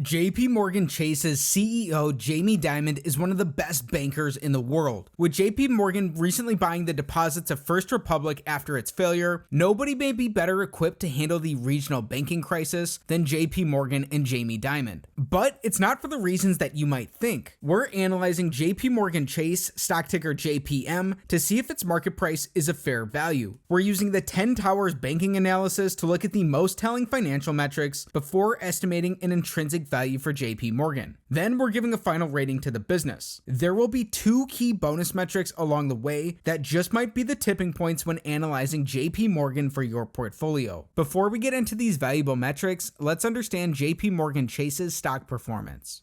JPMorgan Chase's CEO Jamie Dimon is one of the best bankers in the world. With JPMorgan recently buying the deposits of First Republic after its failure, nobody may be better equipped to handle the regional banking crisis than JPMorgan and Jamie Dimon. But it's not for the reasons that you might think. We're analyzing JPMorgan Chase, stock ticker JPM, to see if its market price is a fair value. We're using the 10 Towers banking analysis to look at the most telling financial metrics before estimating an intrinsic value for JPMorgan. Then we're giving a final rating to the business. There will be two key bonus metrics along the way that just might be the tipping points when analyzing JPMorgan for your portfolio. Before we get into these valuable metrics, let's understand JPMorgan Chase's stock performance.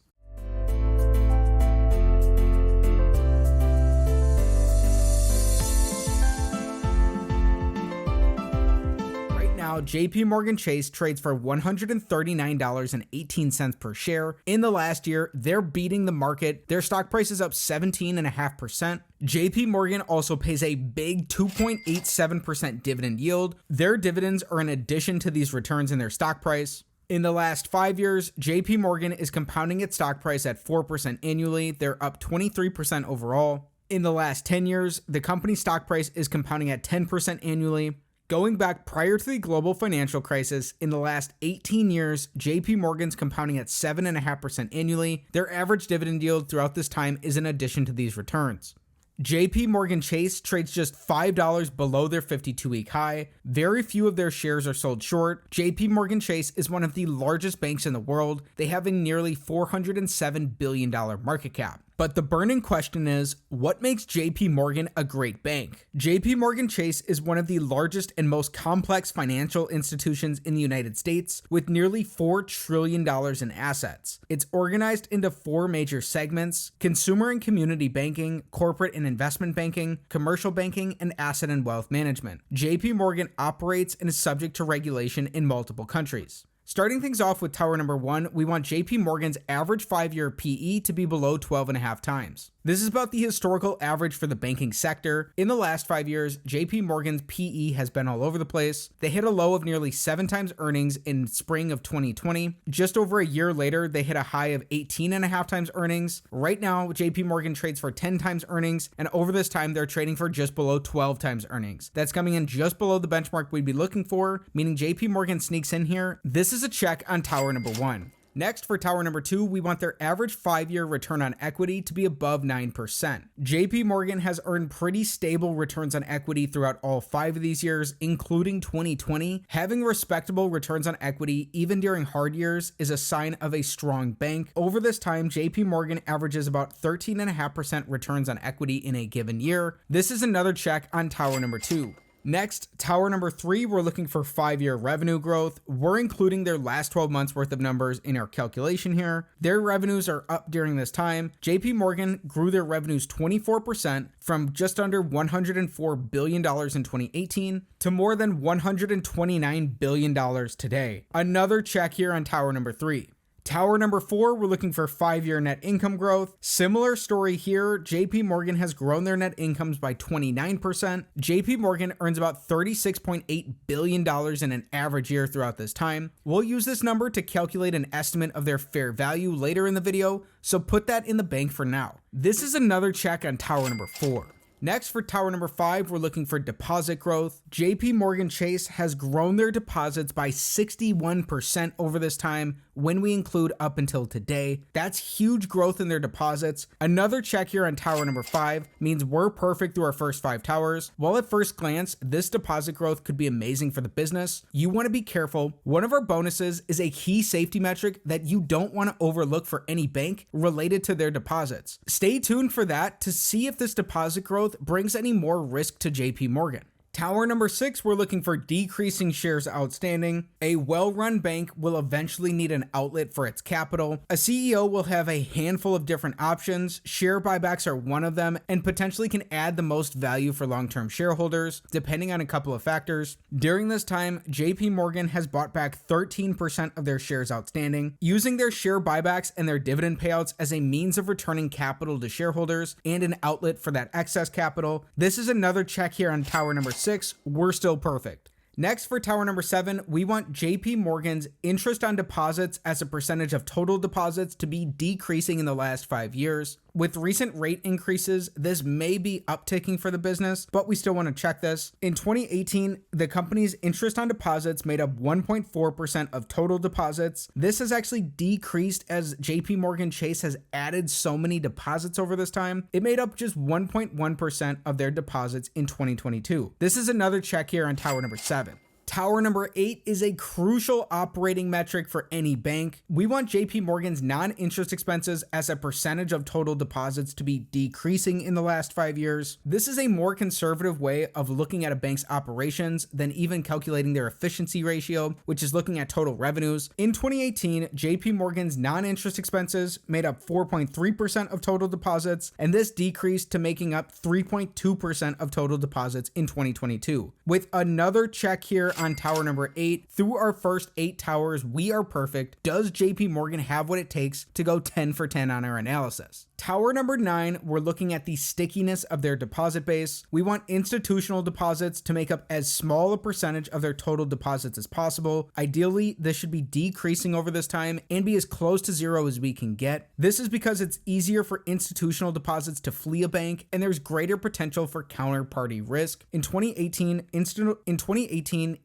Now, JPMorgan Chase trades for $139.18 per share. In the last year, they're beating the market. Their stock price is up 17.5%. JPMorgan also pays a big 2.87% dividend yield. Their dividends are in addition to these returns in their stock price. In the last 5 years, JPMorgan is compounding its stock price at 4% annually. They're up 23% overall. In the last 10 years, the company's stock price is compounding at 10% annually. Going back prior to the global financial crisis, in the last 18 years, JPMorgan's compounding at 7.5% annually. Their average dividend yield throughout this time is in addition to these returns. JPMorgan Chase trades just $5 below their 52-week high. Very few of their shares are sold short. JPMorgan Chase is one of the largest banks in the world. They have a nearly $407 billion market cap. But the burning question is, what makes JPMorgan a great bank? JPMorgan Chase is one of the largest and most complex financial institutions in the United States, with nearly $4 trillion in assets. It's organized into four major segments: consumer and community banking, corporate and investment banking, commercial banking, and asset and wealth management. JPMorgan operates and is subject to regulation in multiple countries. Starting things off with tower number 1, we want JPMorgan's average 5-year PE to be below 12.5 times. This is about the historical average for the banking sector. In the last 5 years, JPMorgan's PE has been all over the place. They hit a low of nearly 7 times earnings in spring of 2020. Just over a year later, they hit a high of 18.5 times earnings. Right now, JPMorgan trades for 10 times earnings, and over this time, they're trading for just below 12 times earnings. That's coming in just below the benchmark we'd be looking for, meaning JPMorgan sneaks in here. This is a check on tower number 1. Next, for tower number 2, we want their average 5-year return on equity to be above 9%. JPMorgan has earned pretty stable returns on equity throughout all 5 of these years, including 2020. Having respectable returns on equity, even during hard years, is a sign of a strong bank. Over this time, JPMorgan averages about 13.5% returns on equity in a given year. This is another check on tower number 2. Next, tower number 3, we're looking for 5-year revenue growth. We're including their last 12 months worth of numbers in our calculation here. Their revenues are up during this time. JPMorgan grew their revenues 24% from just under $104 billion in 2018 to more than $129 billion today. Another check here on tower number 3. Tower number 4, we're looking for 5-year net income growth. Similar story here. JPMorgan has grown their net incomes by 29%. JPMorgan earns about $36.8 billion in an average year throughout this time. We'll use this number to calculate an estimate of their fair value later in the video, so put that in the bank for now. This is another check on tower number 4. Next, for tower number 5, we're looking for deposit growth. JPMorgan Chase has grown their deposits by 61% over this time when we include up until today. That's huge growth in their deposits. Another check here on tower number 5 means we're perfect through our first 5 towers. While at first glance, this deposit growth could be amazing for the business, you want to be careful. One of our bonuses is a key safety metric that you don't want to overlook for any bank related to their deposits. Stay tuned for that to see if this deposit growth brings any more risk to JPMorgan. Tower number 6, we're looking for decreasing shares outstanding. A well-run bank will eventually need an outlet for its capital. A CEO will have a handful of different options. Share buybacks are one of them and potentially can add the most value for long-term shareholders, depending on a couple of factors. During this time, JPMorgan has bought back 13% of their shares outstanding, using their share buybacks and their dividend payouts as a means of returning capital to shareholders and an outlet for that excess capital. This is another check here on tower number 6. We're still perfect. Next, for tower number 7, we want JPMorgan's interest on deposits as a percentage of total deposits to be decreasing in the last 5 years. With recent rate increases, this may be upticking for the business, but we still want to check this. In 2018, the company's interest on deposits made up 1.4% of total deposits. This has actually decreased as JPMorgan Chase has added so many deposits over this time. It made up just 1.1% of their deposits in 2022. This is another check here on tower number 7. Tower number 8 is a crucial operating metric for any bank. We want JPMorgan's non-interest expenses as a percentage of total deposits to be decreasing in the last 5 years. This is a more conservative way of looking at a bank's operations than even calculating their efficiency ratio, which is looking at total revenues. In 2018, JPMorgan's non-interest expenses made up 4.3% of total deposits, and this decreased to making up 3.2% of total deposits in 2022. With another check here on tower number 8, through our first 8 towers, we are perfect. Does JPMorgan have what it takes to go 10 for 10 on our analysis? Tower number 9, we're looking at the stickiness of their deposit base. We want institutional deposits to make up as small a percentage of their total deposits as possible. Ideally, this should be decreasing over this time and be as close to zero as we can get. This is because it's easier for institutional deposits to flee a bank, and there's greater potential for counterparty risk. In 2018,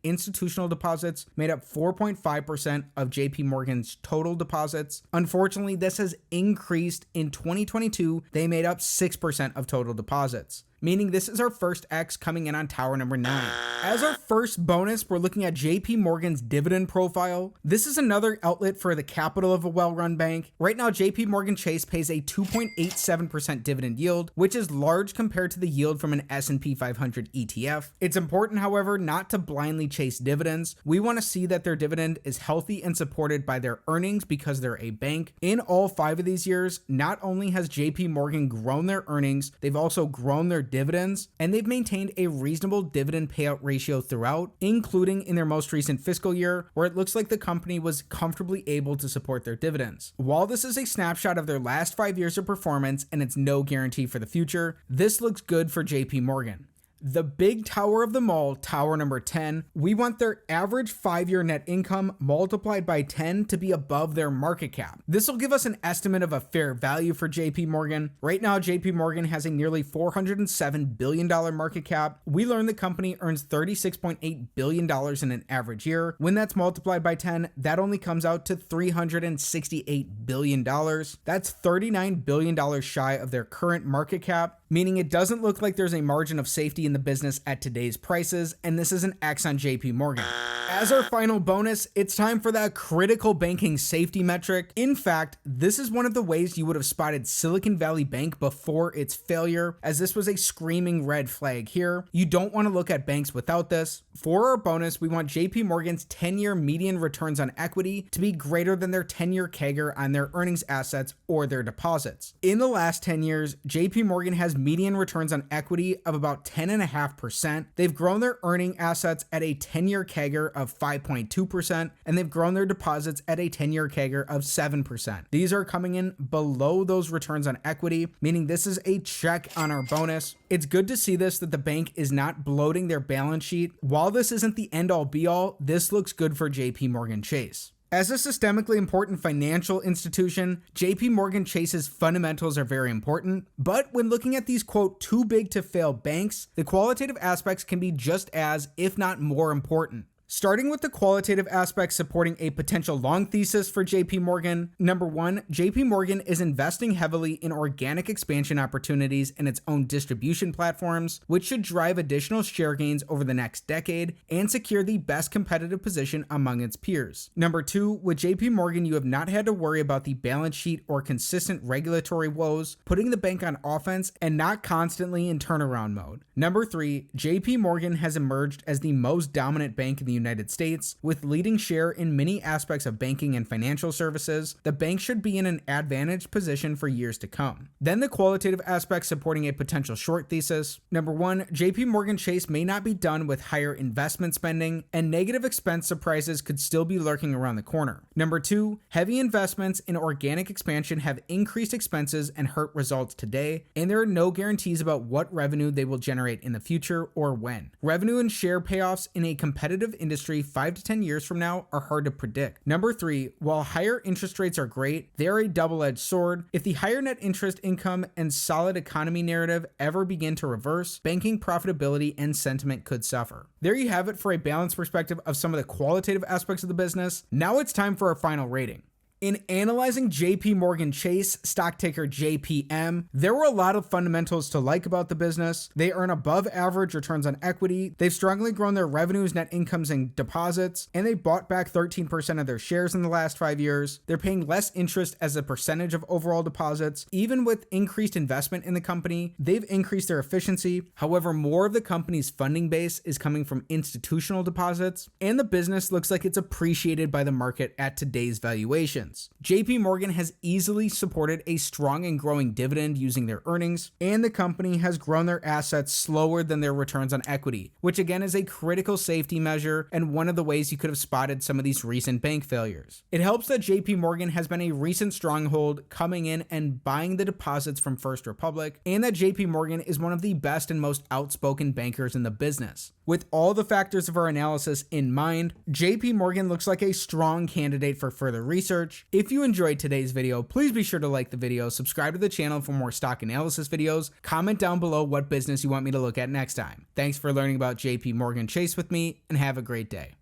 institutional deposits made up 4.5% of JPMorgan's total deposits. Unfortunately, this has increased in 2022. They made up 6% of total deposits, meaning this is our first X coming in on tower number 9. As our first bonus, we're looking at JPMorgan's dividend profile. This is another outlet for the capital of a well-run bank. Right now, JPMorgan Chase pays a 2.87% dividend yield, which is large compared to the yield from an S&P 500 ETF. It's important, however, not to blindly chase dividends. We want to see that their dividend is healthy and supported by their earnings because they're a bank. In all 5 of these years, not only has JPMorgan grown their earnings, they've also grown their dividends, and they've maintained a reasonable dividend payout ratio throughout, including in their most recent fiscal year, where it looks like the company was comfortably able to support their dividends. While this is a snapshot of their last 5 years of performance and it's no guarantee for the future, this looks good for JPMorgan. The big tower of them all, tower number 10, we want their average 5-year net income multiplied by 10 to be above their market cap. This will give us an estimate of a fair value for JPMorgan. Right now, JPMorgan has a nearly $407 billion market cap. We learned the company earns $36.8 billion in an average year. When that's multiplied by 10, that only comes out to $368 billion. That's $39 billion shy of their current market cap, meaning it doesn't look like there's a margin of safety in the business at today's prices, and this is an X on JPMorgan. As our final bonus, it's time for that critical banking safety metric. In fact, this is one of the ways you would have spotted Silicon Valley Bank before its failure, as this was a screaming red flag here. You don't want to look at banks without this. For our bonus, we want JPMorgan's 10-year median returns on equity to be greater than their 10-year CAGR on their earnings assets or their deposits. In the last 10 years, JPMorgan has median returns on equity of about 10.5%. They've grown their earning assets at a 10-year CAGR of 5.2%, and they've grown their deposits at a 10-year CAGR of 7%. These are coming in below those returns on equity, meaning this is a check on our bonus. It's good to see this, that the bank is not bloating their balance sheet. While this isn't the end-all be-all, this looks good for JPMorgan Chase. As a systemically important financial institution, JPMorgan Chase's fundamentals are very important, but when looking at these, quote, too big to fail banks, the qualitative aspects can be just as, if not more important. Starting with the qualitative aspects supporting a potential long thesis for JPMorgan. Number 1, JPMorgan is investing heavily in organic expansion opportunities in its own distribution platforms, which should drive additional share gains over the next decade and secure the best competitive position among its peers. Number 2, with JPMorgan, you have not had to worry about the balance sheet or consistent regulatory woes, putting the bank on offense and not constantly in turnaround mode. Number 3, JPMorgan has emerged as the most dominant bank in the United States. With leading share in many aspects of banking and financial services, the bank should be in an advantaged position for years to come. Then the qualitative aspects supporting a potential short thesis. Number 1, JPMorgan Chase may not be done with higher investment spending, and negative expense surprises could still be lurking around the corner. Number 2, heavy investments in organic expansion have increased expenses and hurt results today, and there are no guarantees about what revenue they will generate in the future or when. Revenue and share payoffs in a competitive industry 5 to 10 years from now are hard to predict. Number 3, while higher interest rates are great, they are a double-edged sword. If the higher net interest income and solid economy narrative ever begin to reverse, banking profitability and sentiment could suffer. There you have it for a balanced perspective of some of the qualitative aspects of the business. Now it's time for our final rating. In analyzing JPMorgan Chase, stock ticker JPM, there were a lot of fundamentals to like about the business. They earn above average returns on equity, they've strongly grown their revenues, net incomes, and deposits, and they bought back 13% of their shares in the last 5 years. They're paying less interest as a percentage of overall deposits. Even with increased investment in the company, they've increased their efficiency. However, more of the company's funding base is coming from institutional deposits, and the business looks like it's appreciated by the market at today's valuation. JPMorgan has easily supported a strong and growing dividend using their earnings, and the company has grown their assets slower than their returns on equity, which again is a critical safety measure and one of the ways you could have spotted some of these recent bank failures. It helps that JPMorgan has been a recent stronghold coming in and buying the deposits from First Republic, and that JPMorgan is one of the best and most outspoken bankers in the business. With all the factors of our analysis in mind, JPMorgan looks like a strong candidate for further research. If you enjoyed today's video, please be sure to like the video, subscribe to the channel for more stock analysis videos, comment down below what business you want me to look at next time. Thanks for learning about JPMorgan Chase with me, and have a great day.